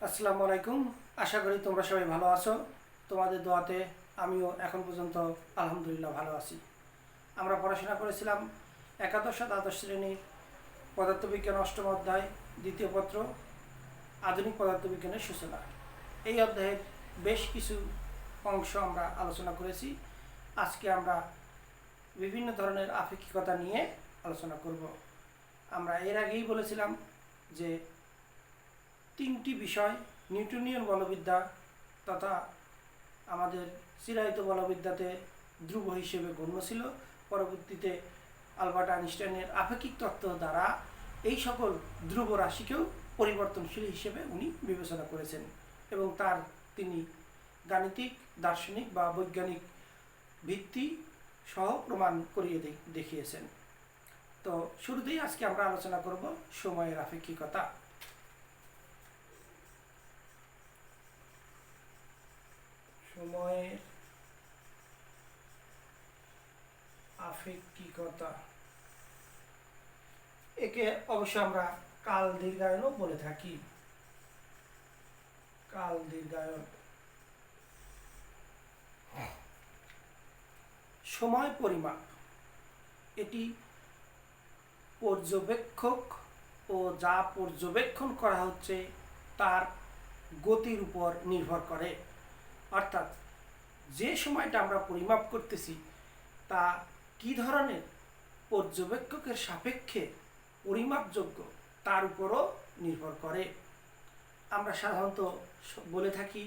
আসসালামু আলাইকুম। আশা করি তোমরা সবাই ভালো আছো। তোমাদের দোয়াতে আমিও এখন পর্যন্ত আলহামদুলিল্লাহ ভালো আছি। আমরা পড়াশোনা করেছিলাম একাদশ ও দ্বাদশ শ্রেণীর পদার্থবিজ্ঞান অষ্টম অধ্যায় দ্বিতীয় পত্র আধুনিক পদার্থবিজ্ঞানের সূচনা। এই অধ্যায়ের বেশ কিছু অংশ আমরা আলোচনা করেছি। আজকে আমরা বিভিন্ন ধরনের আপেক্ষিকতা নিয়ে আলোচনা করব। আমরা এর আগেই বলেছিলাম যে তিনটি বিষয় নিউটনিয়ান বলবিদ্যা তথা আমাদের চিরায়ত বলবিদ্যাতে ধ্রুব হিসেবে গণ্য ছিল। পরবর্তীতে আলবার্ট আইনস্টাইনের আপেক্ষিক তত্ত্ব দ্বারা এই সকল ধ্রুব রাশিকেও পরিবর্তনশীল হিসেবে উনি বিবেচনা করেছেন এবং তিনি গাণিতিক, দার্শনিক বা বৈজ্ঞানিক ভিত্তি সহ প্রমাণ করিয়ে দেখিয়েছেন। তো শুরুতেই আজকে আমরা আলোচনা করব সময়ের আপেক্ষিকতা। সময়ের আপেক্ষিকতা, একে অবশ্য আমরা কাল দীর্ঘায়নও বলে থাকি। কাল দীর্ঘায়ন। সময় পরিমাপ এটি পর্যবেক্ষক ও যা পর্যবেক্ষণ করা হচ্ছে তার গতির উপর নির্ভর করে। অর্থাৎ যে সময়টা আমরা পরিমাপ করতেছি তা কী ধরনের পর্যবেক্ষকের সাপেক্ষে পরিমাপযোগ্য তার উপরও নির্ভর করে। আমরা সাধারণত বলে থাকি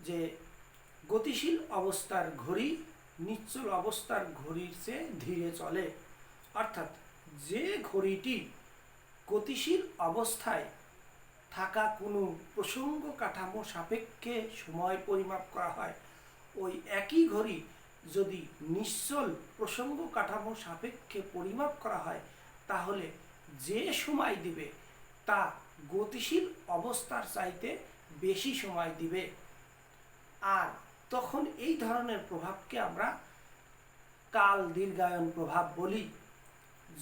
যে গতিশীল অবস্থার ঘড়ি নিশ্চল অবস্থার ঘড়ির চেয়ে ধীরে চলে। অর্থাৎ যে ঘড়িটি গতিশীল অবস্থায় থাকা কোনো প্রসঙ্গ কাঠামো সাপেক্ষে সময় পরিমাপ করা হয়, ওই একই ঘড়ি যদি নিশ্চল প্রসঙ্গ কাঠামো সাপেক্ষে পরিমাপ করা হয় তাহলে যে সময় দিবে তা গতিশীল অবস্থার চাইতে বেশি সময় দিবে। আর তখন এই ধরনের প্রভাবকে আমরা কাল দীর্ঘায়ন প্রভাব বলি।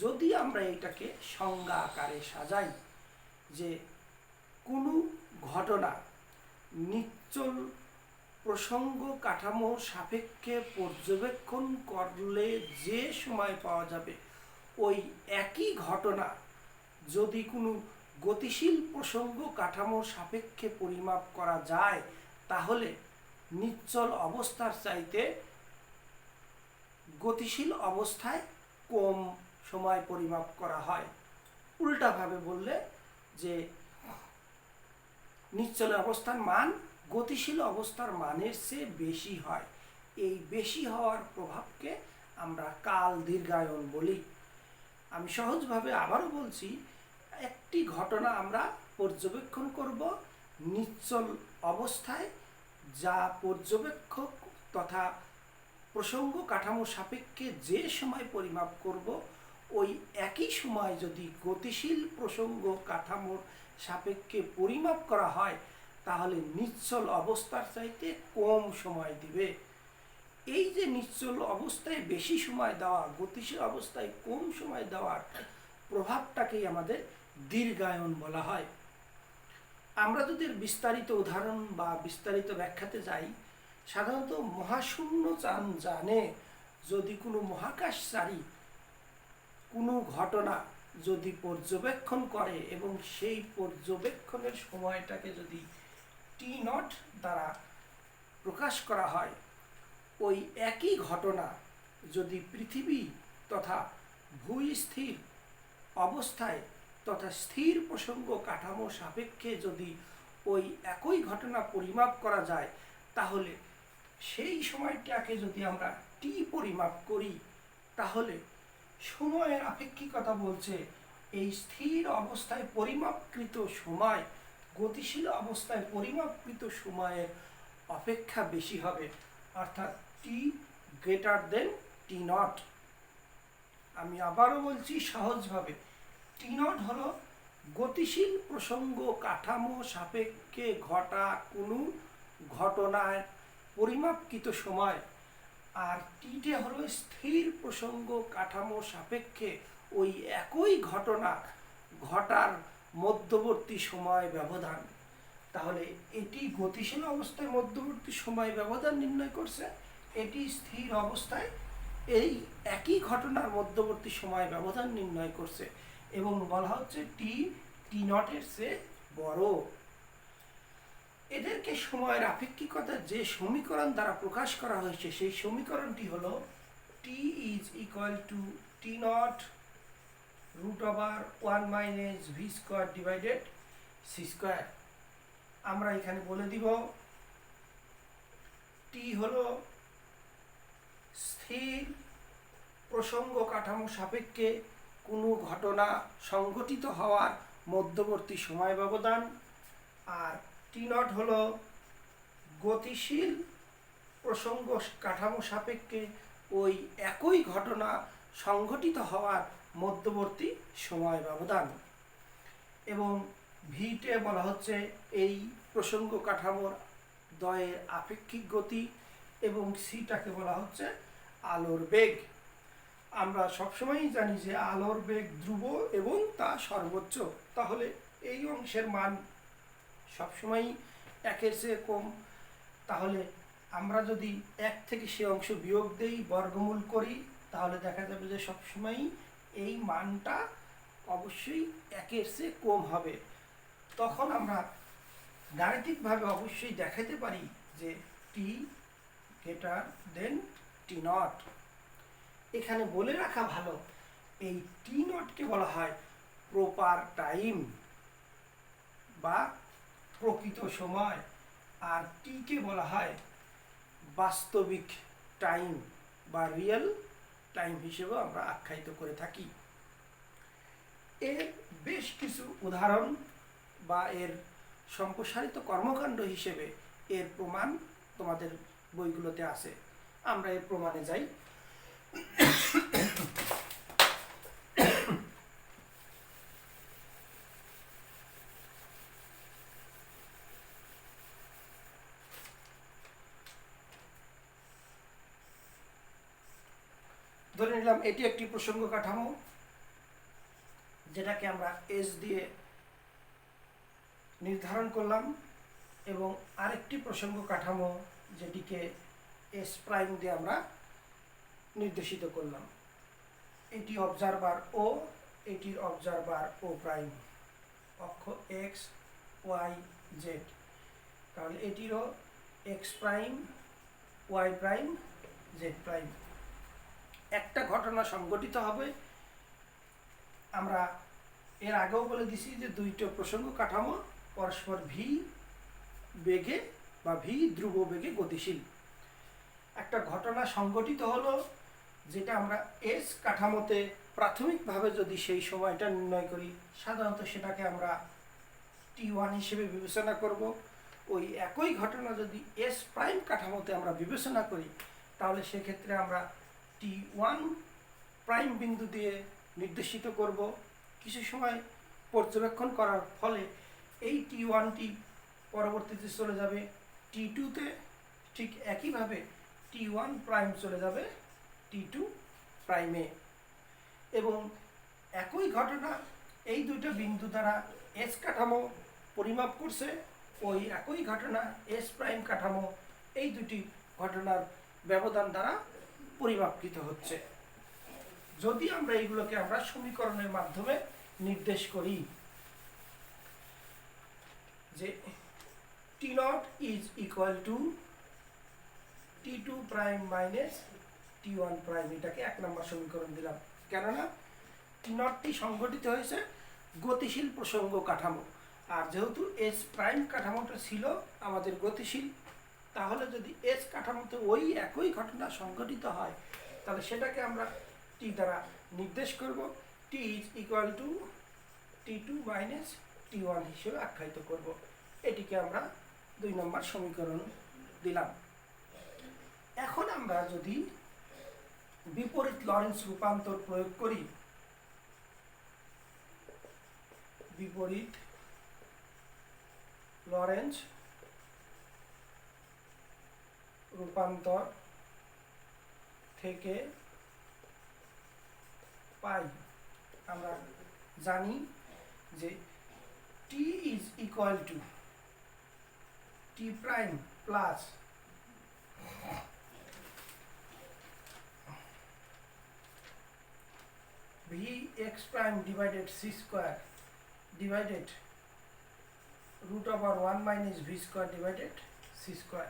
যদি আমরা এটাকে সংজ্ঞা আকারে সাজাই যে কোনো ঘটনা নিশ্চল প্রসঙ্গ কাঠামো সাপেক্ষে পর্যবেক্ষণ করলে যে সময় পাওয়া যাবে, ওই একই ঘটনা যদি কোনো গতিশীল প্রসঙ্গ কাঠামো সাপেক্ষে পরিমাপ করা যায় তাহলে নিশ্চল অবস্থার চাইতে গতিশীল অবস্থায় কম সময় পরিমাপ করা হয়। উল্টাভাবে বললে যে নিশ্চল অবস্থার মান গতিশীল অবস্থার মানের চেয়ে বেশি হয়। এই বেশি হওয়ার প্রভাবকে আমরা কাল দীর্ঘায়ন বলি। আমি সহজভাবে আবারও বলছি, একটি ঘটনা আমরা পর্যবেক্ষণ করব নিশ্চল অবস্থায়, যা পর্যবেক্ষক তথা প্রসঙ্গ কাঠামো সাপেক্ষে যে সময় পরিমাপ করব ওই একই সময় যদি গতিশীল প্রসঙ্গ কাঠামোর সাপেক্ষে পরিমাপ করা হয় তাহলে নিশ্চল অবস্থার চাইতে কম সময় দিবে। এই যে নিশ্চল অবস্থায় বেশি সময় দেওয়া, গতিশীল অবস্থায় কম সময় দেওয়ার প্রভাবটাকেই আমাদের দীর্ঘায়ন বলা হয়। আমরা যদি বিস্তারিত উদাহরণ বা বিস্তারিত ব্যাখ্যাতে যাই, সাধারণত মহাশূন্য যানে যদি কোনো মহাকাশচারী কোনো ঘটনা যদি পর্যবেক্ষণ করে এবং সেই পর্যবেক্ষণের সময়টাকে যদি T0 দ্বারা প্রকাশ করা হয়, ওই একই ঘটনা যদি পৃথিবী তথা ভূস্থির অবস্থায় তথা স্থির প্রসঙ্গ কাঠামো সাপেক্ষে যদি ওই একই ঘটনা পরিমাপ করা যায় তাহলে সেই সময়টাকে যদি আমরা T পরিমাপ করি তাহলে সময়ের আপেক্ষিকতা বলছে এই স্থির অবস্থায় পরিমাপকৃত সময় গতিশীল অবস্থায় পরিমাপকৃত সময়ের অপেক্ষা বেশি হবে, অর্থাৎ T গ্রেটার দেন T0। আমি আবারও বলছি সহজভাবে, T0 হলো গতিশীল প্রসঙ্গ কাঠামো সাপেক্ষে ঘটা কোনো ঘটনার পরিমাপকৃত সময়, আর টিটে হলো স্থির প্রসঙ্গ কাঠামো সাপেক্ষে ওই একই ঘটনা ঘটার মধ্যবর্তী সময় ব্যবধান। তাহলে এটি গতিশীল অবস্থায় মধ্যবর্তী সময় ব্যবধান নির্ণয় করছে, এটি স্থির অবস্থায় এই একই ঘটনার মধ্যবর্তী সময় ব্যবধান নির্ণয় করছে এবং বলা হচ্ছে টি নটের চেয়ে বড়। এদেরকে সময়ের আপেক্ষিকতার যে সমীকরণ দ্বারা প্রকাশ করা হয়েছে সেই সমীকরণটি হলো t is equal to t naught root over 1 minus v square divided c square. আমরা এখানে বলে দিব টি হলো স্থির প্রসঙ্গ কাঠামো সাপেক্ষে কোনো ঘটনা সংঘটিত হওয়ার মধ্যবর্তী সময় ব্যবধান, আর টি নট হলো গতিশীল প্রসঙ্গ কাঠামো সাপেক্ষে ওই একই ঘটনা সংঘটিত হওয়ার মধ্যবর্তী সময় ব্যবধান। এবং ভিটে বলা হচ্ছে এই প্রসঙ্গ কাঠামোর দ্বয়ের আপেক্ষিক গতি এবং সিটাকে বলা হচ্ছে আলোর বেগ। আমরা সবসময়ই জানি যে আলোর বেগ ধ্রুব এবং তা সর্বোচ্চ, তাহলে এই অংশের মান সবসময়ই একের চেয়ে কম। তাহলে আমরা যদি এক থেকে সে অংশ বিয়োগ দেই, বর্গমূল করি, তাহলে দেখা যাবে যে সবসময়ই এই মানটা অবশ্যই একের চেয়ে কম হবে। তখন আমরা গাণিতিকভাবে অবশ্যই দেখাতে পারি যে টি গ্রেটার দেন টি নট। এখানে বলে রাখা ভালো, এই টি নটকে বলা হয় প্রপার টাইম বা প্রকৃত সময়, আর টিকে বলা হয় বাস্তবিক টাইম বা রিয়েল টাইম হিসেবে আমরা আখ্যায়িত করে থাকি। এর বেশ কিছু উদাহরণ বা এর সম্প্রসারিত কর্মকাণ্ড হিসেবে এর প্রমাণ তোমাদের বইগুলোতে আছে। আমরা এর প্রমাণে যাই। ধরে নিলাম এটি একটি প্রসঙ্গ কাঠামো যেটাকে আমরা এস দিয়ে নির্ধারণ করলাম, এবং আরেকটি প্রসঙ্গ কাঠামো যেটিকে এস প্রাইম দিয়ে আমরা নির্দেশিত করলাম। এটি অবজারভার ও, এটির অবজারভার ও প্রাইম, অক্ষ এক্স ওয়াই জেড। তাহলে এটিরও x prime y prime z prime. একটা ঘটনা সংঘটিত হবে, আমরা এর আগেও বলে দিছি যে দুইটা প্রসঙ্গ কাঠামো পরস্পর ভি বেগে বা ভি ধ্রুব বেগে গতিশীল। একটা ঘটনা সংঘটিত হলো যেটা আমরা এস কাঠামোতে প্রাথমিকভাবে যদি সেই সময়টা নির্ণয় করি, সাধারণত সেটাকে আমরা টি ওয়ান হিসেবে বিবেচনা করব। ওই একই ঘটনা যদি এস প্রাইম কাঠামোতে আমরা বিবেচনা করি, তাহলে সেক্ষেত্রে আমরা টি ওয়ান প্রাইম বিন্দু দিয়ে নির্দেশিত করব। কিছু সময় পর্যবেক্ষণ করার ফলে এই টি ওয়ানটি পরবর্তীতে চলে যাবে টি টুতে, ঠিক একইভাবে টি ওয়ান প্রাইম চলে যাবে টি টু প্রাইমে। এবং একই ঘটনা এই দুটো বিন্দু দ্বারা এস কাঠামো পরিমাপ করছে, ওই একই ঘটনা এস প্রাইম কাঠামো এই দুটি ঘটনার ব্যবধান দ্বারা পরিমাপকৃত হচ্ছে। যদি আমরা এইগুলোকে আমরা সমীকরণের মাধ্যমে নির্দেশ করি যে t naught is equal to t two prime minus t one prime, এটাকে এক নম্বর সমীকরণ দিলাম। কেননা টি নটটি সংঘটিত হয়েছে গতিশীল প্রসঙ্গ কাঠামো, আর যেহেতু এস প্রাইম কাঠামোটা ছিল আমাদের গতিশীল, তাহলে যদি এস কাঠামোতে ওই একই ঘটনা সংঘটিত হয়, তাহলে সেটাকে আমরা টি দ্বারা নির্দেশ করব। T is equal to t two minus t one হিসেবে আখ্যায়িত করব। এটিকে আমরা 2 নম্বর সমীকরণ দিলাম। এখন আমরা যদি বিপরীত লরেন্স রূপান্তর প্রয়োগ করি, বিপরীত লরেন্স রূপান্তর থেকে পাই, আমরা জানি যে t is equal to t prime plus v x prime divided c square divided root over 1 minus v square divided c square.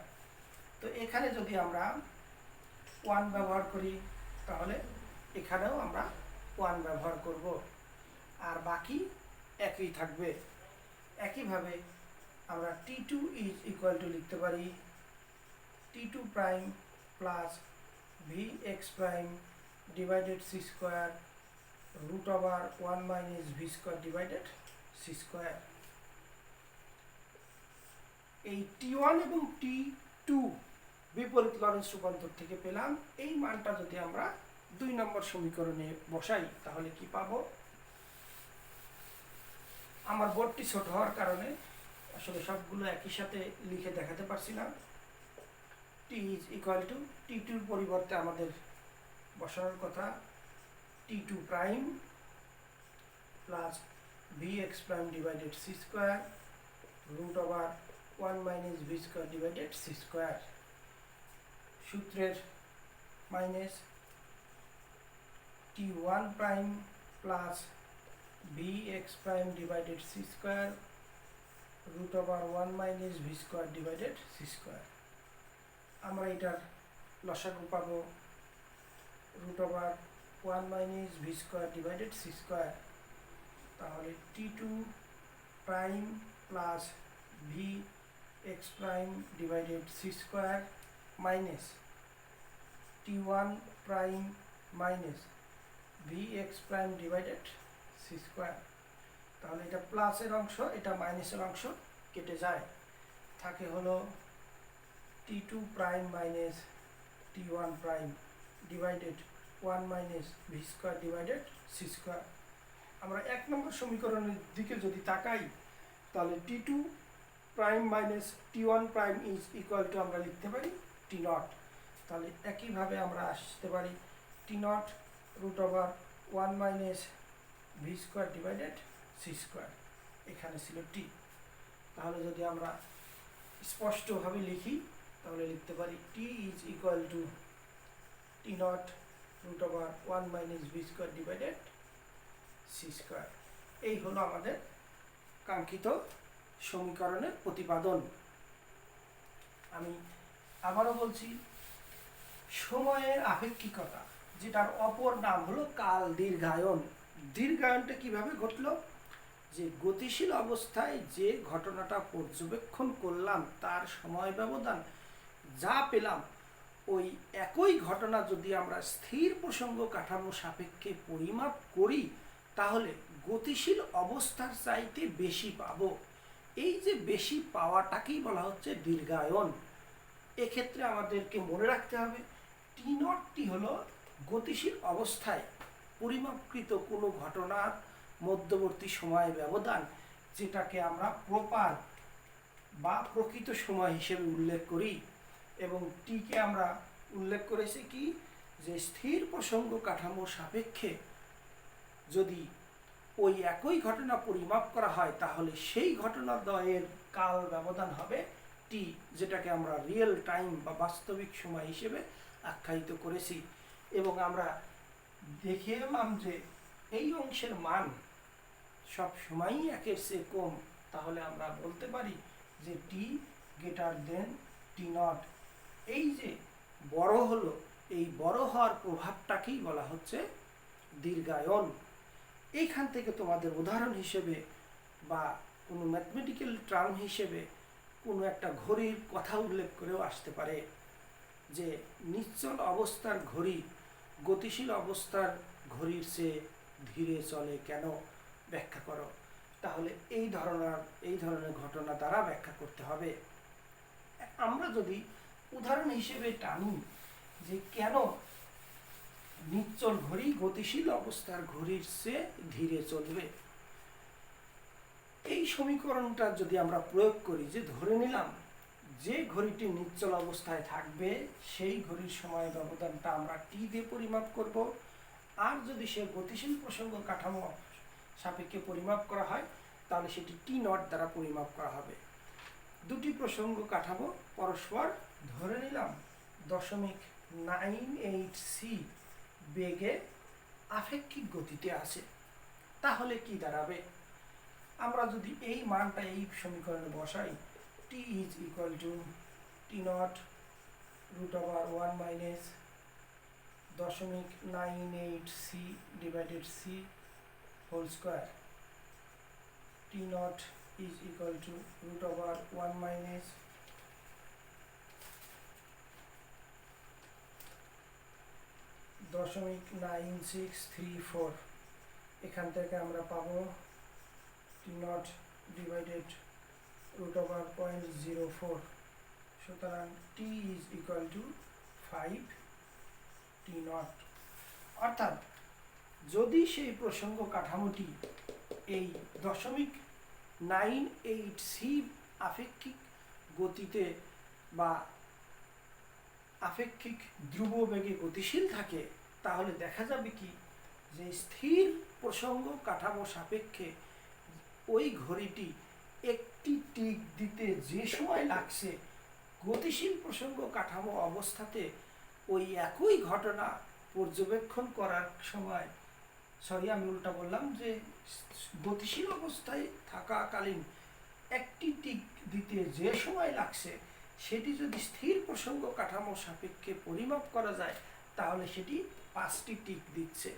তো এখানে যদি আমরা 1 ব্যবহার করি তাহলে এখানেও আমরা 1 ব্যবহার করব, আর বাকি একই থাকবে। একইভাবে আমরা t2 ইজ ইকুয়াল টু লিখতে পারি t2 prime plus v x prime divided c square root over 1 minus v square divided c square. এই t1 এবং t2 বিপরীত লরেন্স রূপান্তর থেকে পেলাম। এই মানটা যদি আমরা 2 নম্বর সমীকরণে বসাই তাহলে কি পাবো? আমার বোর্ডটি ছোট হওয়ার কারণে আসলে সবগুলো একই সাথে লিখে দেখাতে পারছি না। t is equal two t2 এর পরিবর্তে আমাদের বসানোর কথা t2 prime plus vx prime divided c square root over 1 minus v square divided c square. সূত্রের minus t1 prime plus vx prime divided c square root over 1 minus v square divided c square. আমরা এটার লসাগু পাবো root over 1 minus v square divided c square. তাহলে t2 prime plus vx prime divided c square minus t1 prime minus vx prime divided c square. তাহলে এটা প্লাসের অংশ, এটা মাইনাসের অংশ কেটে যায়, থাকে হলো t2 prime minus t1 prime divided 1 minus v square divided c square. আমরা 1 নম্বর সমীকরণের দিকে যদি তাকাই তাহলে t2 prime minus t1 prime is equal two আমরা লিখতে পারি t নট। তাহলে একইভাবে আমরা আসতে পারি t naught root over 1 minus v square divided c square. এখানে ছিল t। তাহলে যদি আমরা স্পষ্টভাবে লিখি তাহলে লিখতে পারি t is equal to t naught root over 1 minus v square divided c square. এই হলো আমাদের কাঙ্ক্ষিত সমীকরণের প্রতিপাদন। আমি আবারও বলছি, সময়ের আপেক্ষিকতা, যেটার অপর নাম হলো কাল দীর্ঘায়ন। দীর্ঘায়নটা কিভাবে ঘটলো? যে গতিশীল অবস্থায় যে ঘটনাটা পর্যবেক্ষণ করলাম তার সময় ব্যবধান যা পেলাম, ওই একই ঘটনা যদি আমরা স্থির প্রসঙ্গ কাঠামো সাপেক্ষে পরিমাপ করি তাহলে গতিশীল অবস্থার চাইতে বেশি পাবো। এই যে বেশি পাওয়াটাকেই বলা হচ্ছে দীর্ঘায়ন। এক্ষেত্রে আমাদেরকে মনে রাখতে হবে টি নটটি হলো গতিশীল অবস্থায় পরিমাপকৃত কোনো ঘটনার মধ্যবর্তী সময় ব্যবধান, যেটাকে আমরা প্রপার বা প্রকৃত সময় হিসেবে উল্লেখ করি। এবং টিকে আমরা উল্লেখ করেছি কি, যে স্থির প্রসঙ্গ কাঠামো সাপেক্ষে যদি ওই একই ঘটনা পরিমাপ করা হয় তাহলে সেই ঘটনাদ্বয়ের কাল ব্যবধান হবে টি, যেটাকে আমরা রিয়েল টাইম বা বাস্তবিক সময় হিসেবে আখ্যায়িত করেছি। এবং আমরা দেখে এলাম যে এই অংশের মান সব সময়ই একের চেয়ে কম। তাহলে আমরা বলতে পারি যে টি গ্রেটার দেন টি নট। এই যে বড় হলো, এই বড় হওয়ার প্রভাবটাকেই বলা হচ্ছে দীর্ঘায়ন। এইখান থেকে তোমাদের উদাহরণ হিসেবে বা কোনো ম্যাথমেটিক্যাল টার্ম হিসেবে কোনো একটা ঘড়ির কথা উল্লেখ করেও আসতে পারে, যে নিশ্চল অবস্থার ঘড়ি গতিশীল অবস্থার ঘড়ির চেয়ে ধীরে চলে কেন, ব্যাখ্যা করো। তাহলে এই ধরনের ঘটনা দ্বারা ব্যাখ্যা করতে হবে। আমরা যদি উদাহরণ হিসেবে টানি যে কেন নিশ্চল ঘড়ি গতিশীল অবস্থার ঘড়ির চেয়ে ধীরে চলবে, এই সমীকরণটা যদি আমরা প্রয়োগ করি, যে ধরে নিলাম যে ঘড়িটি নিশ্চল অবস্থায় থাকবে সেই ঘড়ির সময় ব্যবধানটা আমরা টি দিয়ে পরিমাপ করব, আর যদি সে গতিশীল প্রসঙ্গ কাঠামো সাপেক্ষে পরিমাপ করা হয় তাহলে সেটি টি নট দ্বারা পরিমাপ করা হবে। দুটি প্রসঙ্গ কাঠামো পরস্পর ধরে নিলাম 0.98 c বেগে আপেক্ষিক গতিতে আছে, তাহলে কি দাঁড়াবে? আমরা যদি এই মানটা এই সমীকরণে বসাই, t is equal to t naught root over 1 minus 0.98 c divided c whole square, t naught is equal to root over 1 minus 0.9634, এখান থেকে আমরা পাবো টি নট ডিভাইডেড রুট ওভার 0.04, সুতরাং t is equal to 5 T not. অর্থাৎ যদি সেই প্রসঙ্গ কাঠামোটি এই 0.98 c আপেক্ষিক গতিতে বা আপেক্ষিক ধ্রুব বেগে গতিশীল থাকে, তাহলে দেখা যাবে কি যে স্থির প্রসঙ্গ কাঠামো সাপেক্ষে ওই ঘড়িটি একটি টিক দিতে যে সময় লাগছে, গতিশীল প্রসঙ্গ কাঠামো অবস্থাতে ওই একই ঘটনা পর্যবেক্ষণ করার সময়, আমি উল্টা বললাম, যে গতিশীল অবস্থায় থাকাকালীন একটি টিক দিতে যে সময় লাগছে, সেটি যদি স্থির প্রসঙ্গ কাঠামো সাপেক্ষে পরিমাপ করা যায়, তাহলে সেটি 5টি টিক দিচ্ছে।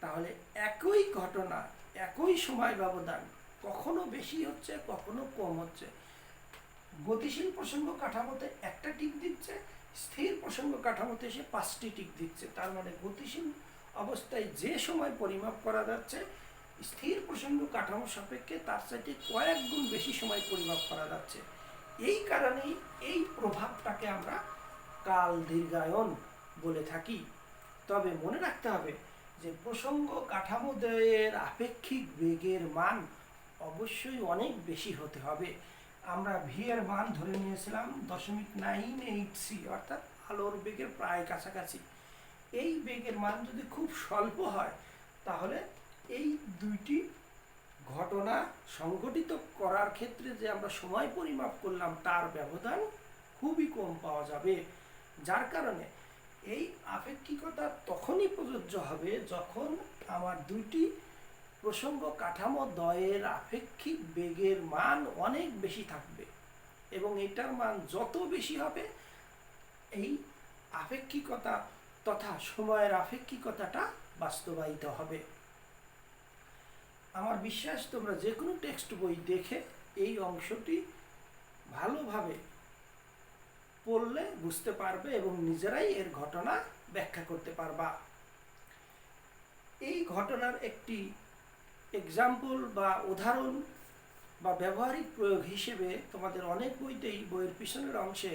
তাহলে একই ঘটনা, একই সময় ব্যবধান, কখনো বেশি হচ্ছে, কখনো কম হচ্ছে। গতিশীল প্রসঙ্গ কাঠামোতে একটা টিক দিচ্ছে, স্থির প্রসঙ্গ কাঠামোতে এসে 5টি টিক দিচ্ছে। তার মানে গতিশীল অবস্থায় যে সময় পরিমাপ করা যাচ্ছে, স্থির প্রসঙ্গ কাঠামো সাপেক্ষে তার চাইতে কয়েক গুণ বেশি সময় পরিমাপ করা যাচ্ছে। এই কারণেই এই প্রভাবটাকে আমরা কাল দীর্ঘায়ন বলে থাকি। তবে মনে রাখতে হবে যে প্রসঙ্গ কাঠামোদ্বয়ের আপেক্ষিক বেগের মান অবশ্যই অনেক বেশি হতে হবে। আমরা ভি এর মান ধরে নিয়েছিলাম 0.98 c, অর্থাৎ আলোর বেগের প্রায় কাছাকাছি। এই বেগের মান যদি খুব স্বল্প হয়, তাহলে এই দুইটি ঘটনা সংঘটিত করার ক্ষেত্রে যে আমরা সময় পরিমাপ করলাম, তার ব্যবধান খুবই কম পাওয়া যাবে। যার কারণে এই আপেক্ষিকতা তখনই প্রযোজ্য হবে যখন আমার দুইটি প্রসঙ্গ কাঠামো দ্বয়ের আপেক্ষিক বেগের মান অনেক বেশি থাকবে, এবং এটার মান যত বেশি হবে, এই আপেক্ষিকতা তথা সময়ের আপেক্ষিকতাটা বাস্তবায়িত হবে। আমার বিশ্বাস তোমরা যে কোনো টেক্সট বই দেখে এই অংশটি ভালোভাবে পড়লে বুঝতে পারবে এবং নিজেরাই এর ঘটনা ব্যাখ্যা করতে পারবা। এই ঘটনার একটি এক্সাম্পল বা উদাহরণ বা ব্যবহারিক প্রয়োগ হিসেবে তোমাদের অনেক বইতেই বইয়ের পিছনের অংশে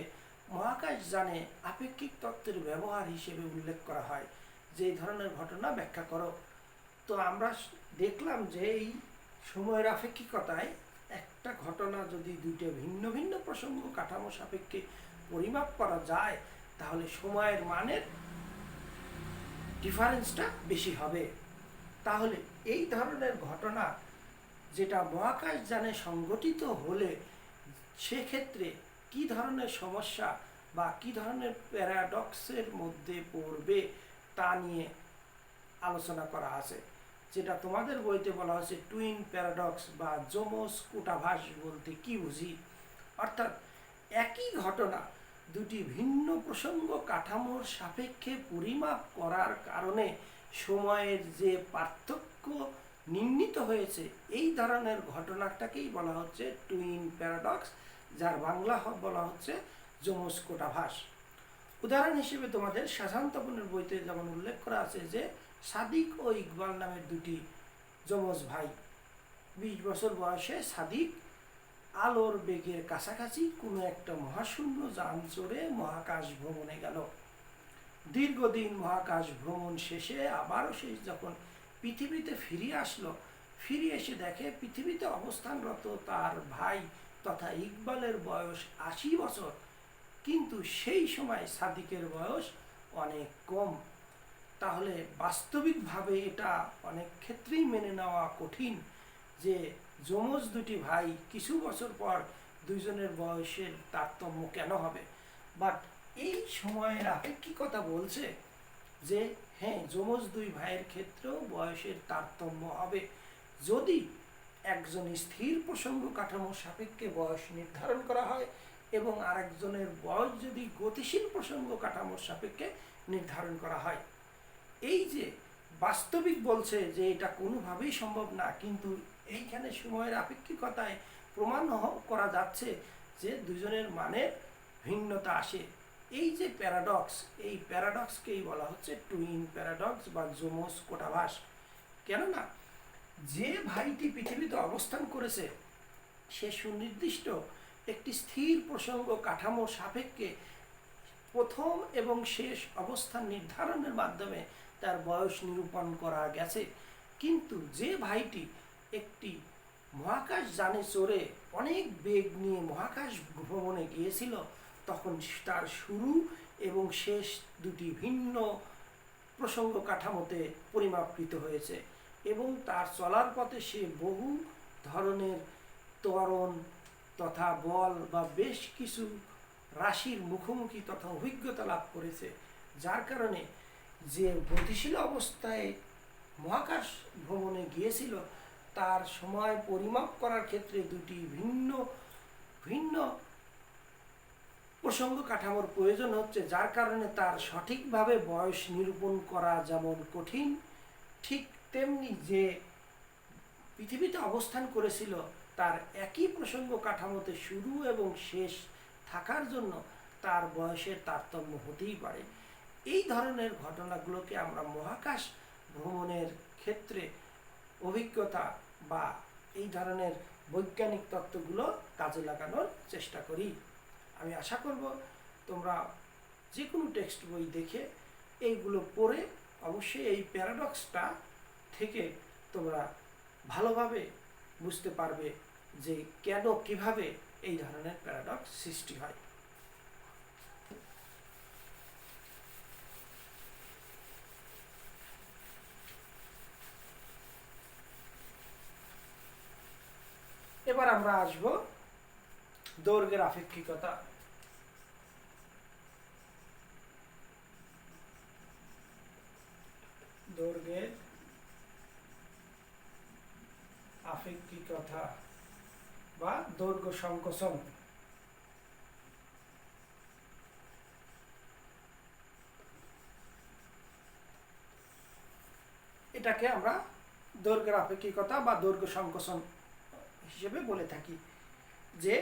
মহাকাশ যানে আপেক্ষিক তত্ত্বের ব্যবহার হিসেবে উল্লেখ করা হয় যে এই ধরনের ঘটনা ব্যাখ্যা করো। তো আমরা দেখলাম যে এই সময়ের আপেক্ষিকতায় একটা ঘটনা যদি দুইটা ভিন্ন ভিন্ন প্রসঙ্গ কাঠামো সাপেক্ষে পরিমাপ করা যায়, তাহলে সময়ের মানের ডিফারেন্সটা বেশি হবে। তাহলে এই ধরনের ঘটনা যেটা মহাকাশ যানে সংঘটিত হলে সেক্ষেত্রে কি ধরনের সমস্যা বা কি ধরনের প্যারাডক্সের মধ্যে পড়বে তা নিয়ে আলোচনা করা আছে, যেটা তোমাদের বইতে বলা হয়েছে টুইন প্যারাডক্স বা যমজ কূটাভাস বলতে কি বুঝি। অর্থাৎ একই ঘটনা দুটি ভিন্ন প্রসঙ্গ কাঠামোর সাপেক্ষে পরিমাপ করার কারণে সময়ের যে পার্থক্য নির্ণীত হয়েছে, এই ধরনের ঘটনাটাকেই বলা হচ্ছে টুইন প্যারাডক্স, যার বাংলা বলা হচ্ছে যমজ কূটাভাস। উদাহরণ হিসেবে তোমাদের সাধারণতপনের বইতে যেমন উল্লেখ করা আছে যে সাদিক ও ইকবাল নামের দুটি যমজ ভাই, 20 বছর বয়সে সাদিক আলোর বেগের কাছাকাছি কোনো একটা মহাশূন্য যান চড়ে মহাকাশ ভ্রমণে গেল। দীর্ঘদিন মহাকাশ ভ্রমণ শেষে আবারও সে যখন পৃথিবীতে ফিরে আসলো, ফিরে এসে দেখে পৃথিবীতে অবস্থানরত তার ভাই তথা ইকবালের বয়স 80 বছর, কিন্তু সেই সময় সাদিকের বয়স অনেক কম। তাহলে বাস্তবিকভাবে এটা অনেক ক্ষেত্রেই মেনে নেওয়া কঠিন যে যমজ দুটি ভাই কিছু বছর পর দুইজনের বয়সের তারতম্য কেন হবে, বাট এই সময়ের আপেক্ষিকতা বলছে যে হ্যাঁ, যমজ দুই ভাইয়ের ক্ষেত্রেও বয়সের তারতম্য হবে যদি একজন স্থির প্রসঙ্গ কাঠামোর সাপেক্ষে বয়স নির্ধারণ করা হয় এবং আরেকজনের বয়স যদি গতিশীল প্রসঙ্গ কাঠামোর সাপেক্ষে নির্ধারণ করা হয়। এই যে বাস্তবিক বলছে যে এটা কোনোভাবেই সম্ভব না, কিন্তু এইখানে সময়ের আপেক্ষিকতায় প্রমাণ করা যাচ্ছে যে দুজনের মানের ভিন্নতা আসে। এই যে প্যারাডক্স, এই প্যারাডক্সকেই বলা হচ্ছে টুইন প্যারাডক্স বা যমজ কোটাভাস। কেননা যে ভাইটি পৃথিবীতে অবস্থান করেছে সে সুনির্দিষ্ট একটি স্থির প্রসঙ্গ কাঠামোর সাপেক্ষে প্রথম এবং শেষ অবস্থান নির্ধারণের মাধ্যমে তার বয়স নিরূপণ করা গেছে। কিন্তু যে ভাইটি একটি মহাকাশ যানে চড়ে অনেক বেগ নিয়ে মহাকাশ ভ্রমণে গিয়েছিল, তখন তার শুরু এবং শেষ দুটি ভিন্ন প্রসঙ্গ কাঠামোতে পরিমাপকৃত হয়েছে এবং তার চলার পথে সে বহু ধরনের ত্বরণ তথা বল বা বেশ কিছু রাশির মুখোমুখি তথা অভিজ্ঞতা লাভ করেছে, যার কারণে যে গতিশীল অবস্থায় মহাকাশ ভ্রমণে গিয়েছিল তার সময় পরিমাপ করার ক্ষেত্রে দুটি ভিন্ন ভিন্ন প্রসঙ্গ কাঠামোর প্রয়োজন হচ্ছে, যার কারণে তার সঠিকভাবে বয়স নিরূপণ করা যেমন কঠিন, ঠিক তেমনি যে পৃথিবীতে অবস্থান করেছিল তার একই প্রসঙ্গ কাঠামোতে শুরু এবং শেষ থাকার জন্য তার বয়সের তারতম্য হতেই পারে। এই ধরনের ঘটনাগুলোকে আমরা মহাকাশ ভ্রমণের ক্ষেত্রে অভিজ্ঞতা বা এই ধরনের বৈজ্ঞানিক তত্ত্বগুলো কাজে লাগানোর চেষ্টা করি। আমি আশা করব তোমরা যে কোনো টেক্সট বই দেখে এইগুলো পড়ে অবশ্যই এই প্যারাডক্সটা থেকে তোমরা ভালোভাবে বুঝতে পারবে যে কেন কিভাবে এই ধরনের প্যারাডক্স সৃষ্টি হয়। এবার আমরা আসব দৈর্ঘ্যের আপেক্ষিকতা। দৈর্ঘ্যের আপেক্ষিকতা বা দৈর্ঘ্য সংকোচন। এটাকে আমরা দৈর্ঘ্যের আপেক্ষিকতা বা দৈর্ঘ্য সংকোচন হিসেবে বলে থাকি। যে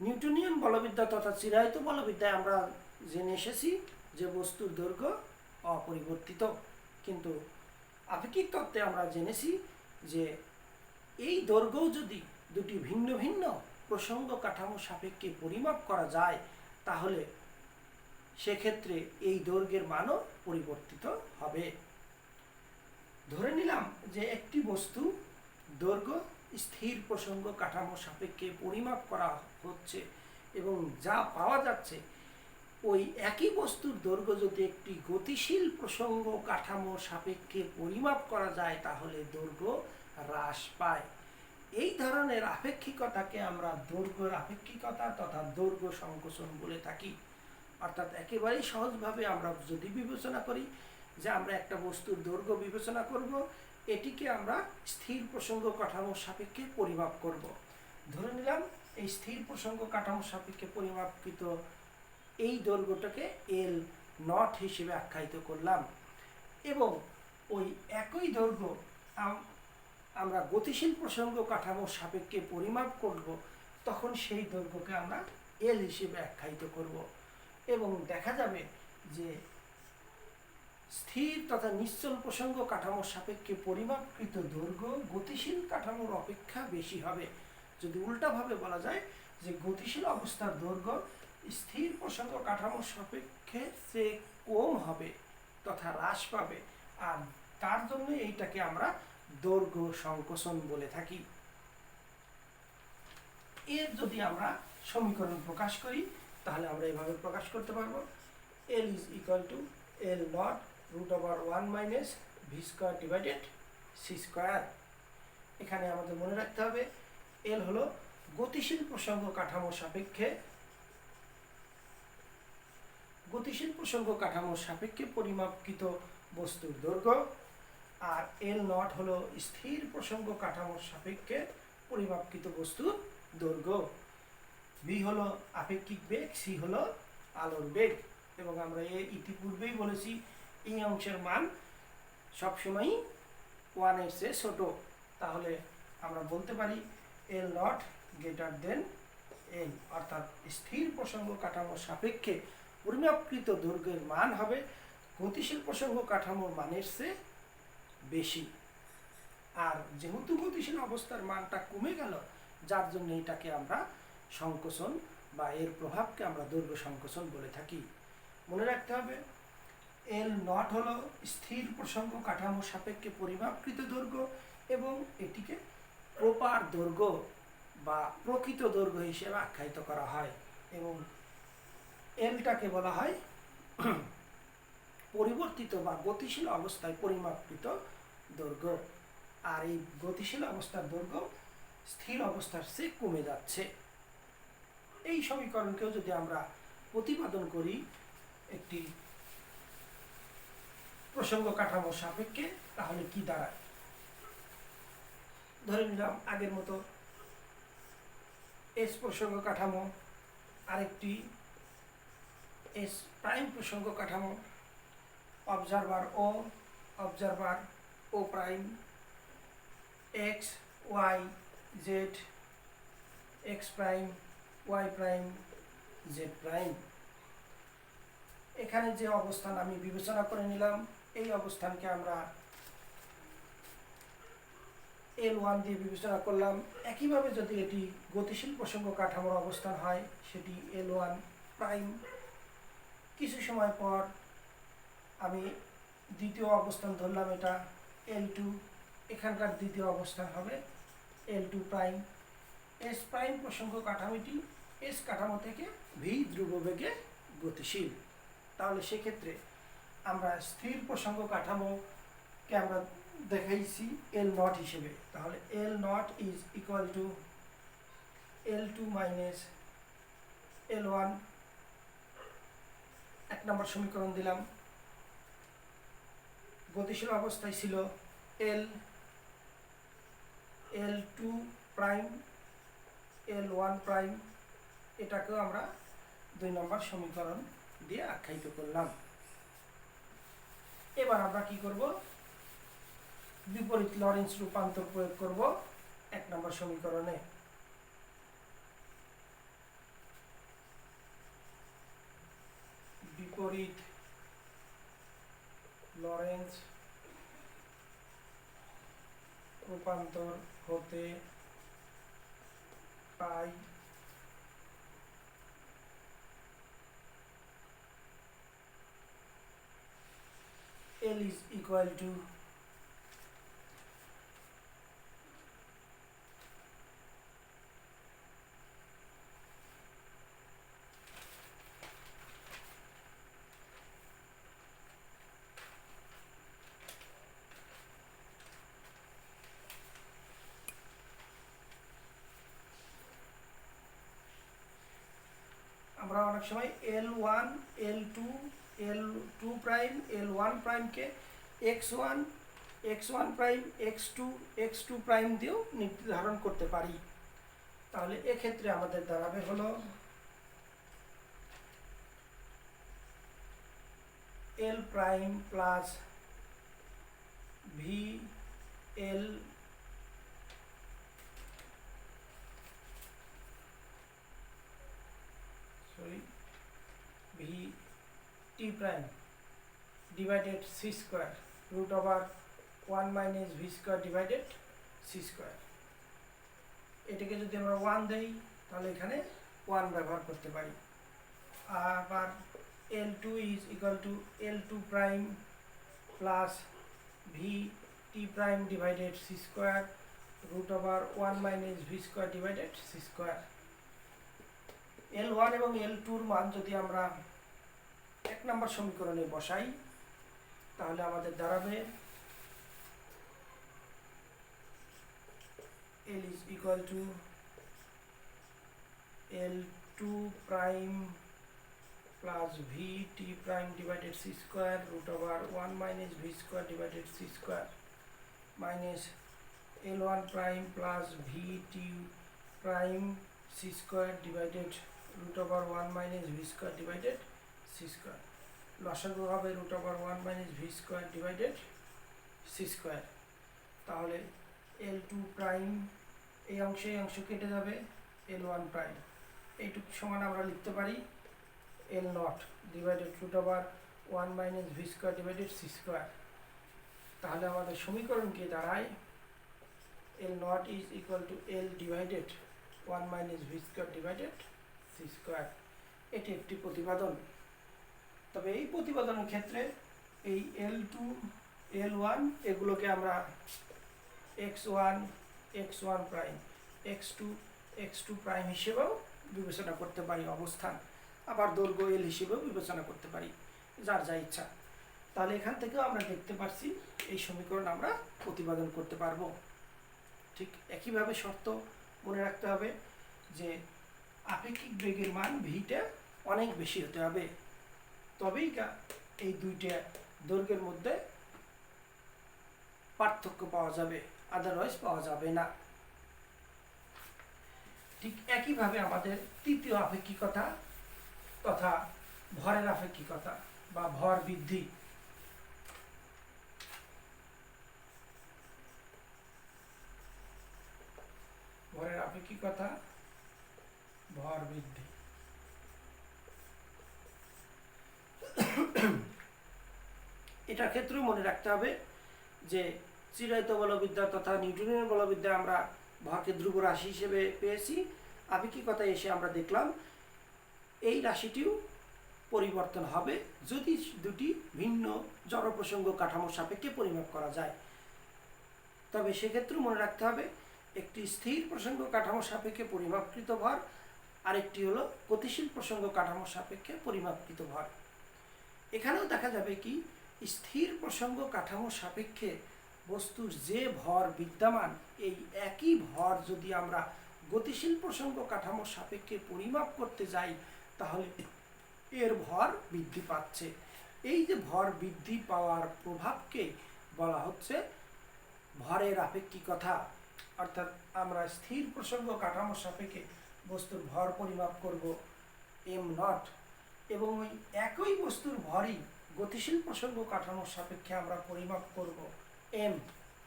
নিউটনিয়ান বলবিদ্যা তথা চিরায়ত বলবিদ্যায় আমরা জেনে এসেছি যে বস্তুর দৈর্ঘ্য অপরিবর্তিত, কিন্তু আপেক্ষিক তত্ত্বে আমরা জেনেছি যে এই দৈর্ঘ্যও যদি দুটি ভিন্ন ভিন্ন প্রসঙ্গ কাঠামো সাপেক্ষে পরিমাপ করা যায় তাহলে সেক্ষেত্রে এই দৈর্ঘ্যের মানও পরিবর্তিত হবে। ধরে নিলাম যে একটি বস্তু দৈর্ঘ্য স্থির প্রসঙ্গ কাঠামো সাপেক্ষে পরিমাপ করা হচ্ছে এবং যা পাওয়া যাচ্ছে ওই একই বস্তুর দৈর্ঘ্য যদি একটি গতিশীল প্রসঙ্গ কাঠামো সাপেক্ষে পরিমাপ করা যায় তাহলে দৈর্ঘ্য হ্রাস পায়। এই ধরনের আপেক্ষিকতাকে আমরা দৈর্ঘ্যের আপেক্ষিকতা তথা দৈর্ঘ্য সংকোচন বলে থাকি। অর্থাৎ একেবারেই সহজভাবে আমরা যদি বিবেচনা করি যে আমরা একটা বস্তুর দৈর্ঘ্য বিবেচনা করব, এটিকে আমরা স্থির প্রসঙ্গ কাঠামোর সাপেক্ষে পরিমাপ করব। ধরে নিলাম এই স্থির প্রসঙ্গ কাঠামোর সাপেক্ষে পরিমাপকৃত এই দৈর্ঘ্যটাকে এল নট হিসেবে আখ্যায়িত করলাম এবং ওই একই দৈর্ঘ্য আমরা গতিশীল প্রসঙ্গ কাঠামোর সাপেক্ষে পরিমাপ করব, তখন সেই দৈর্ঘ্যকে আমরা এল হিসেবে আখ্যায়িত করব এবং দেখা যাবে যে স্থির তথা নিশ্চল প্রসঙ্গ কাঠামোর সাপেক্ষে পরিমাপকৃত দৈর্ঘ্য গতিশীল কাঠামোর অপেক্ষা বেশি হবে। যদি উল্টাভাবে বলা যায় যে গতিশীল অবস্থার দৈর্ঘ্য স্থির প্রসঙ্গ কাঠামোর সাপেক্ষে সে কম হবে তথা হ্রাস পাবে, আর তার জন্য এইটাকে আমরা দৈর্ঘ্য সংকোচন বলে থাকি। এর যদি আমরা সমীকরণ প্রকাশ করি তাহলে আমরা এভাবে প্রকাশ করতে পারবো L is equal to L naught root over 1 minus v square divided c square। এখানে আমাদের মনে রাখতে হবে L হলো গতিশীল প্রসঙ্গ কাঠামোর সাপেক্ষে পরিমাপকৃত বস্তুর দৈর্ঘ্য, আর এল নট হলো স্থির প্রসঙ্গ কাঠামোর সাপেক্ষে পরিমাপকৃত বস্তুর দৈর্ঘ্য। ভি হলো আপেক্ষিক বেগ, সি হলো আলোর বেগ। এবং আমরা ইতিপূর্বেই বলেছি এই অংশের মান সবসময়ই 1 এর চেয়ে ছোট। তাহলে আমরা বলতে পারি এল নট গ্রেটার দেন এন, অর্থাৎ স্থির প্রসঙ্গ কাঠামোর সাপেক্ষে পরিমাপকৃত দৈর্ঘ্যের মান হবে গতিশীল প্রসঙ্গ কাঠামোর মানের চেয়ে বেশি। আর যেহেতু গতিশীল অবস্থার মানটা কমে গেল, যার জন্য এটাকে আমরা সংকোচন বা এর প্রভাবকে আমরা দৈর্ঘ্য সংকোচন বলে থাকি। মনে রাখতে হবে এল নট হলো স্থির প্রসঙ্গ কাঠামোর সাপেক্ষে পরিমাপকৃত দৈর্ঘ্য, এবং এটিকে প্রপার দৈর্ঘ্য বা প্রকৃত দৈর্ঘ্য হিসেবে আখ্যায়িত করা হয়। এবং এলটাকে বলা হয় পরিবর্তিত বা গতিশীল অবস্থায় পরিমাপকৃত দৈর্ঘ্য। আর এই গতিশীল অবস্থার দৈর্ঘ্য স্থির অবস্থার চেয়ে কমে যাচ্ছে। এই সমীকরণকেও যদি আমরা প্রতিপাদন করি একটি প্রসঙ্গ কাঠামোর সাপেক্ষে, তাহলে কি দাঁড়ায়? ধরে নিলাম আগের মতো এস প্রসঙ্গ কাঠামো, আরেকটি এস প্রাইম প্রসঙ্গ কাঠামো, observer O prime, x y z, x prime y prime z prime. এখানে যে অবস্থান আমি বিবেচনা করে নিলাম, এই অবস্থানকে আমরা L1 দিয়ে বিবেচনা করলাম। একইভাবে যদি এটি গতিশীল প্রসঙ্গ কাঠামোর অবস্থান হয়, সেটি L1 প্রাইম। কিছু সময় পর আমি দ্বিতীয় অবস্থান ধরলাম, এটা L2, এখানকার দ্বিতীয় অবস্থান হবে L2 প্রাইম। এস প্রাইম প্রসঙ্গ কাঠামোটি এস কাঠামো থেকে ভি ধ্রুববেগে গতিশীল। তাহলে সেক্ষেত্রে আমরা স্থির প্রসঙ্গ কাঠামোকে আমরা দেখাইছি এল নট হিসেবে। তাহলে L naught is equal to L2 minus L1। 1 number সমীকরণ দিলাম। গতিশীল অবস্থায় ছিল L2 প্রাইম, L1 প্রাইম। এটাকেও আমরা 2 নম্বর সমীকরণ দিয়ে আখ্যায়িত করলাম। এবার আমরা কি করব? বিপরীত লরেন্স রূপান্তর প্রয়োগ করব 1 নম্বর সমীকরণে। বিপরীত লরেন্স রূপান্তর হতে পাই L is equal to আমরা অনেক সময় L1, L2, L2 prime, L1 প্রাইমকে X1, X1 prime, X2, X2 prime দিয়েও নির্ধারণ করতে পারি। তাহলে এক্ষেত্রে আমাদের দাঁড়াবে হলো L prime plus v L v t prime divided c square root over 1 minus v square divided c square. এটাকে যদি আমরা 1 দেই, তাহলে এখানে 1 ব্যবহার করতে পারি। আবার L2 is equal to L2 prime plus V t prime divided c square root over 1 minus v square divided c square। L1 এবং L2 এর মান যদি আমরা 1 নম্বর সমীকরণে বসাই, তাহলে আমাদের দাঁড়াবে L is equal to L2 prime plus Vt prime divided c square root over 1 minus v square divided c square minus L1 prime plus Vt prime c square divided root over 1 minus v square divided c square লসাগু হবে root over 1 minus v square divided c square তাহলে L2 prime এই অংশ কেটে যাবে L1 prime এইটুকু সমান আমরা লিখতে পারি L naught divided root over 1 minus v square divided c square তাহলে আমাদের সমীকরণ কি দাঁড়ায় L naught is equal to L divided 1 minus v square divided c square এটি একটি প্রতিপাদন তবে এই প্রতিপাদনের ক্ষেত্রে এই L2 L1 এগুলোকে আমরা x1 x1 prime x2 x2 prime হিসেবেও বিবেচনা করতে পারি অবস্থান আবার দৈর্ঘ্য L হিসেবেও বিবেচনা করতে পারি যার যা ইচ্ছা তাহলে এখান থেকেও আমরা দেখতে পাচ্ছি এই সমীকরণ আমরা প্রতিপাদন করতে পারবো ঠিক একইভাবে শর্ত মনে রাখতে হবে যে আপেক্ষিক বেগের মান ভিটা অনেক বেশি হতে হবে তবেই এই দুইটা দৈর্ঘ্যের মধ্যে পার্থক্য পাওয়া যাবে আদারওয়াইজ পাওয়া যাবে না ঠিক একইভাবে আমাদের তৃতীয় আপেক্ষিকতা তথা ভরের আপেক্ষিকতা বা ভর বৃদ্ধি ভরের আপেক্ষিকতা ভর বৃদ্ধি এটার ক্ষেত্রেও মনে রাখতে হবে যে চিরায়ত বলবিদ্যা তথা নিউটনের বলবিদ্যা আমরা ভরকে ধ্রুব রাশি হিসেবে পেয়েছি আপেক্ষিকতায় এসে আমরা দেখলাম এই রাশিটিও পরিবর্তন হবে যদি দুটি ভিন্ন জড়প্রসঙ্গ কাঠামো সাপেক্ষে পরিমাপ করা যায় তবে সেক্ষেত্রেও মনে রাখতে হবে একটি স্থির প্রসঙ্গ কাঠামো সাপেক্ষে পরিমাপকৃত ভর আরেকটি হলো গতিশীল প্রসঙ্গ কাঠামো সাপেক্ষে পরিমাপকৃত ভর এখানেও দেখা যাবে কি স্থির প্রসঙ্গ কাঠামো সাপেক্ষে বস্তুর যে ভর বিদ্যমান এই একই ভর যদি আমরা গতিশীল প্রসঙ্গ কাঠামো সাপেক্ষে পরিমাপ করতে যাই তাহলে এর ভর বৃদ্ধি পাচ্ছে এই যে ভর বৃদ্ধি পাওয়ার প্রভাবকে বলা হচ্ছে ভরের আপেক্ষিকতা অর্থাৎ আমরা স্থির প্রসঙ্গ কাঠামো সাপেক্ষে বস্তুর ভর পরিমাপ করব m নট এবং ওই একই বস্তুর ভরই গতিশীল প্রসঙ্গ কাঠামোর সাপেক্ষে আমরা পরিমাপ করব m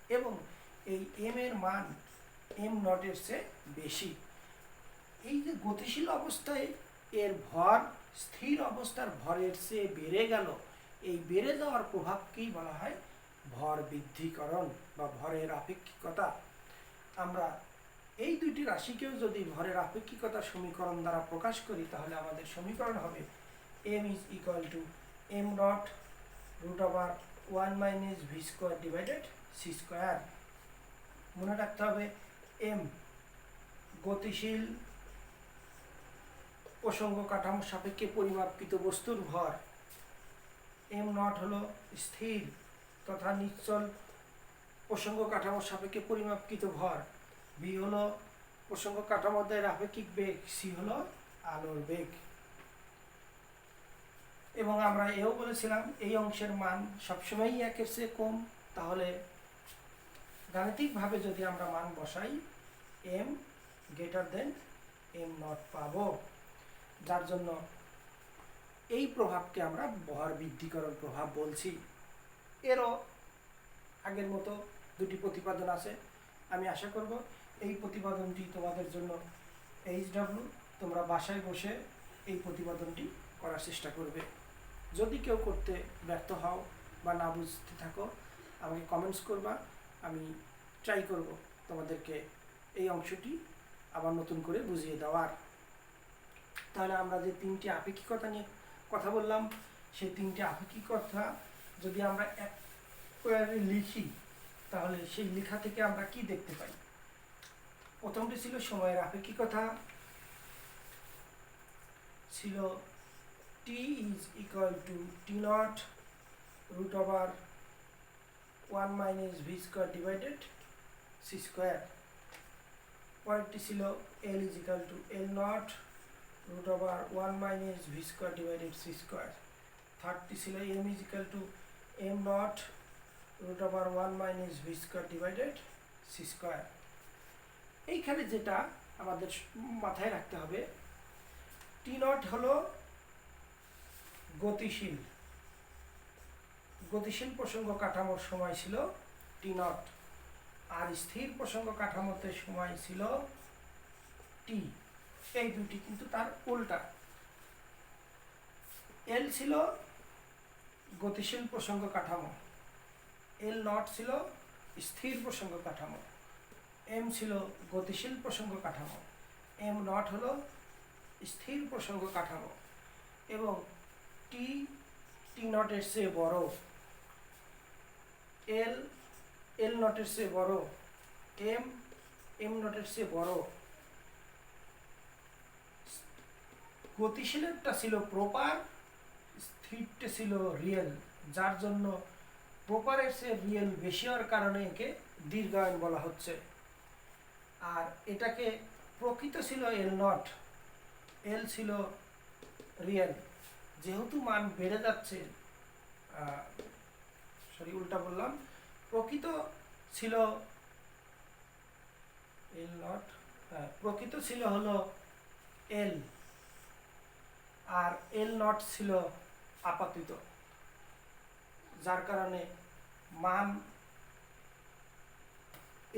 এবং এই m এর মান m নটের চেয়ে বেশি এই যে গতিশীল অবস্থায় এর ভর স্থির অবস্থার ভরের চেয়ে বেড়ে গেল এই বেড়ে যাওয়ার প্রভাবকেই বলা হয় ভর বৃদ্ধিকরণ বা ভরের আপেক্ষিকতা আমরা এই দুইটি রাশিকেও যদি ভরের আপেক্ষিকতার সমীকরণ দ্বারা প্রকাশ করি তাহলে আমাদের সমীকরণ হবে m is equal to m dot root over 1 minus v square divided c square মনে রাখতে হবে m গতিশীল প্রসঙ্গ কাঠামো সাপেক্ষে পরিমাপকৃত বস্তুর ভর m নট হলো স্থির তথা নিশ্চল প্রসঙ্গ কাঠামো সাপেক্ষে পরিমাপকৃত ভর v হলো প্রসঙ্গ কাঠামোদের আপেক্ষিক বেগ c হলো আলোর বেগ এবং আমরা এও বলেছিলাম এই অংশের মান সবসময়ই একের চেয়ে কম তাহলে গাণিতিকভাবে যদি আমরা মান বসাই m greater than m not পাবো যার জন্য এই প্রভাবকে আমরা ভর বৃদ্ধিকরণ প্রভাব বলছি এরও আগের মতো দুটি প্রতিপাদন আছে আমি আশা করব এই প্রতিপাদনটি তোমাদের জন্য HW তোমরা বাসায় বসে এই প্রতিপাদনটি করার চেষ্টা করবে যদি কেউ করতে ব্যর্থ হও বা না বুঝতে থাকো আমাকে কমেন্টস করবা আমি ট্রাই করব তোমাদেরকে এই অংশটি আবার নতুন করে বুঝিয়ে দেওয়ার তাহলে আমরা যে তিনটি আপেক্ষিকতা নিয়ে কথা বললাম সেই তিনটি আপেক্ষিকতা যদি আমরা এক করে লিখি তাহলে সেই লেখা থেকে আমরা কি দেখতে পাই প্রথমটি ছিল সময়ের আপেক্ষিকতা ছিল t is equal to t naught root over 1 minus v square divided c square পরেরটি ছিল l is equal to l naught root over 1 minus v square divided c square. থার্ডটি ছিল m is equal to m naught root over 1 minus v square divided c square. এইখানে যেটা আমাদের মাথায় রাখতে হবে, টি not হলো গতিশীল প্রসঙ্গ কাঠামোর সময় ছিল টি নট, আর স্থির প্রসঙ্গ কাঠামোতে সময় ছিল টি। এই দুটি কিন্তু তার উল্টা। এল ছিল গতিশীল প্রসঙ্গ কাঠামো, এল নট ছিল স্থির প্রসঙ্গ কাঠামো, এম ছিল গতিশীল প্রসঙ্গ কাঠামো, এম নট হলো স্থির প্রসঙ্গ কাঠামো। এবং টি নটের চেয়ে বড়, এল নটের চেয়ে বড়, এম নটের চেয়ে বড়। গতিশীলটা ছিল প্রপার, স্থিরটা ছিল রিয়েল, যার জন্য প্রপারের চেয়ে রিয়েল বেশি হওয়ার কারণে একে দীর্ঘায়ন বলা হচ্ছে। আর এটাকে প্রকৃত ছিল এল নট, এল ছিল রিয়েল। যেহেতু মান বেড়ে যাচ্ছে, উল্টা বললাম, প্রকৃত ছিল এল নট, প্রকৃত ছিল হলো এল, আর এল নট ছিল আপাতিত, যার কারণে মান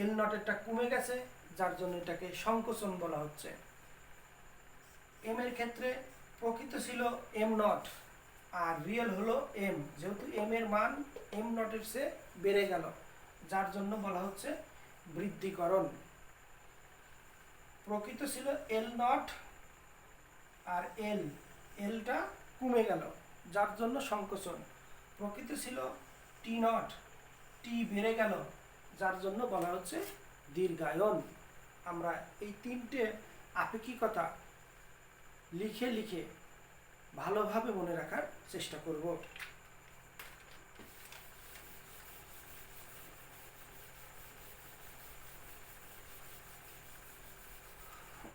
এল নটেরটা কমে গেছে, যার জন্য এটাকে সংকোচন বলা হচ্ছে। এম এর ক্ষেত্রে প্রকৃত ছিল এম নট, আর রিয়েল হলো এম। যেহেতু এম এর মান এম নটের চেয়ে বেড়ে গেল, যার জন্য বলা হচ্ছে বৃদ্ধিকরণ। প্রকৃত ছিল এল নট, আর এলটা কমে গেল, যার জন্য সংকোচন। প্রকৃত ছিল টি নট, টি বেড়ে গেল, যার জন্য বলা হচ্ছে দীর্ঘায়ন। আমরা এই তিনটে আপেক্ষিকতা লিখে লিখে ভালোভাবে মনে রাখার চেষ্টা করব।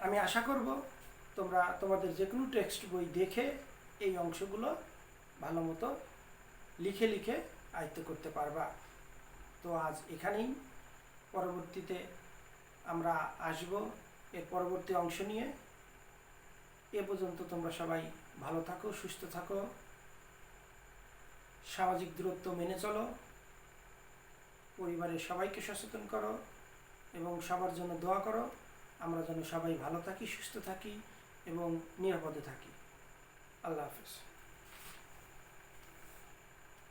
আমি আশা করব তোমরা তোমাদের যে কোনো টেক্সট বই দেখে এই অংশগুলো ভালো মতো লিখে লিখে আয়ত্ত করতে পারবা। তো আজ এখানেই, পরবর্তীতে আমরা আসব এর পরবর্তী অংশ নিয়ে। এ পর্যন্ত তোমরা সবাই ভালো থাকো, সুস্থ থাকো, সামাজিক দূরত্ব মেনে চলো, পরিবারের সবাইকে সচেতন করো এবং সবার জন্য দোয়া করো। আমরা যেন সবাই ভালো থাকি, সুস্থ থাকি এবং নিরাপদে থাকি। আল্লাহ হাফেজ।